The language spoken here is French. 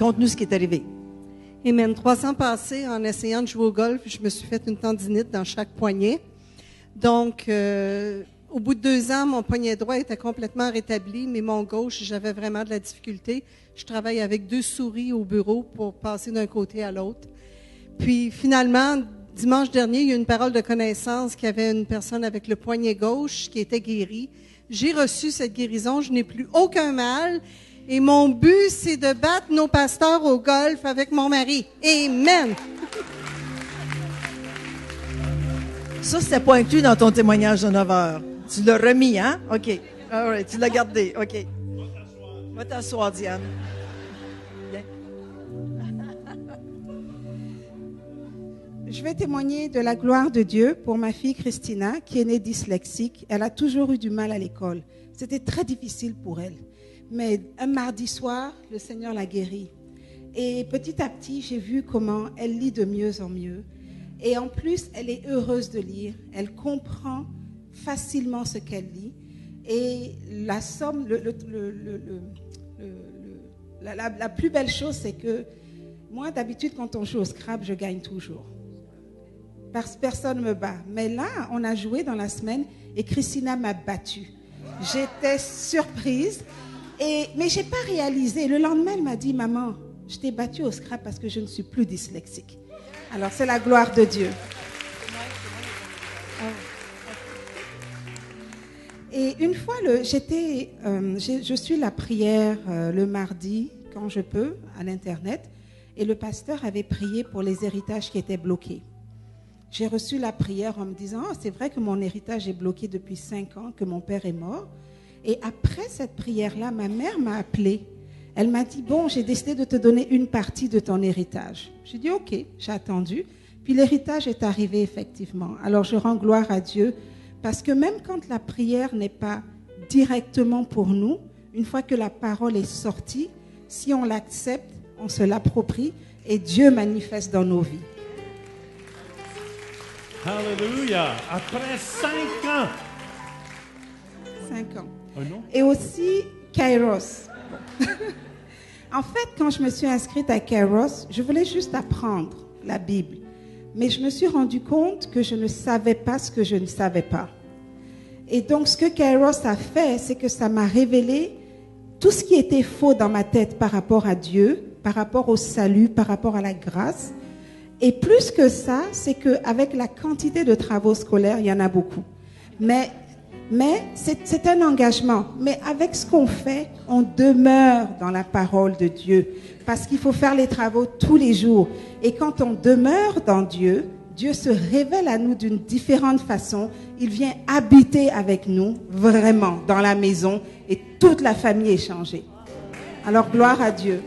Conte-nous ce qui est arrivé. Amen. 3 ans passés, en essayant de jouer au golf, je me suis fait une tendinite dans chaque poignet. Donc, au bout de 2 ans, mon poignet droit était complètement rétabli, mais mon gauche, j'avais vraiment de la difficulté. Je travaille avec 2 souris au bureau pour passer d'un côté à l'autre. Puis, finalement, dimanche dernier, il y a eu une parole de connaissance qu'il y avait une personne avec le poignet gauche qui était guérie. J'ai reçu cette guérison, je n'ai plus aucun mal. Et mon but, c'est de battre nos pasteurs au golf avec mon mari. Amen! Ça, c'était pas inclus dans ton témoignage de 9 heures. Tu l'as remis, hein? OK. All right, tu l'as gardé. OK. Va t'asseoir, Diane. Bien. Je vais témoigner de la gloire de Dieu pour ma fille Christina, qui est née dyslexique. Elle a toujours eu du mal à l'école. C'était très difficile pour elle. Mais un mardi soir, le Seigneur l'a guérie. Et petit à petit, j'ai vu comment elle lit de mieux en mieux. Et en plus, elle est heureuse de lire. Elle comprend facilement ce qu'elle lit. Et la somme, la plus belle chose, c'est que moi, d'habitude, quand on joue au Scrabble, je gagne toujours. Parce que personne ne me bat. Mais là, on a joué dans la semaine et Christina m'a battue. J'étais surprise. Mais je n'ai pas réalisé. Le lendemain, elle m'a dit, maman, je t'ai battue au Scrabble parce que je ne suis plus dyslexique. Alors, c'est la gloire de Dieu. Et une fois, je suis la prière le mardi, quand je peux, à l'Internet. Et le pasteur avait prié pour les héritages qui étaient bloqués. J'ai reçu la prière en me disant, c'est vrai que mon héritage est bloqué depuis 5 ans, que mon père est mort. Et après cette prière-là, ma mère m'a appelée. Elle m'a dit, bon, j'ai décidé de te donner une partie de ton héritage. J'ai dit, ok, j'ai attendu. Puis l'héritage est arrivé effectivement. Alors je rends gloire à Dieu parce que même quand la prière n'est pas directement pour nous, une fois que la parole est sortie, si on l'accepte, on se l'approprie et Dieu manifeste dans nos vies. Alléluia! Après 5 ans. 5 ans. Oh non? Et aussi Kairos. En fait, quand je me suis inscrite à Kairos, je voulais juste apprendre la Bible. Mais je me suis rendu compte que je ne savais pas ce que je ne savais pas. Et donc, ce que Kairos a fait, c'est que ça m'a révélé tout ce qui était faux dans ma tête par rapport à Dieu, par rapport au salut, par rapport à la grâce. Et plus que ça, c'est qu'avec la quantité de travaux scolaires, il y en a beaucoup. Mais c'est un engagement. Mais avec ce qu'on fait, on demeure dans la parole de Dieu. Parce qu'il faut faire les travaux tous les jours. Et quand on demeure dans Dieu, Dieu se révèle à nous d'une différente façon. Il vient habiter avec nous, vraiment, dans la maison. Et toute la famille est changée. Alors, gloire à Dieu.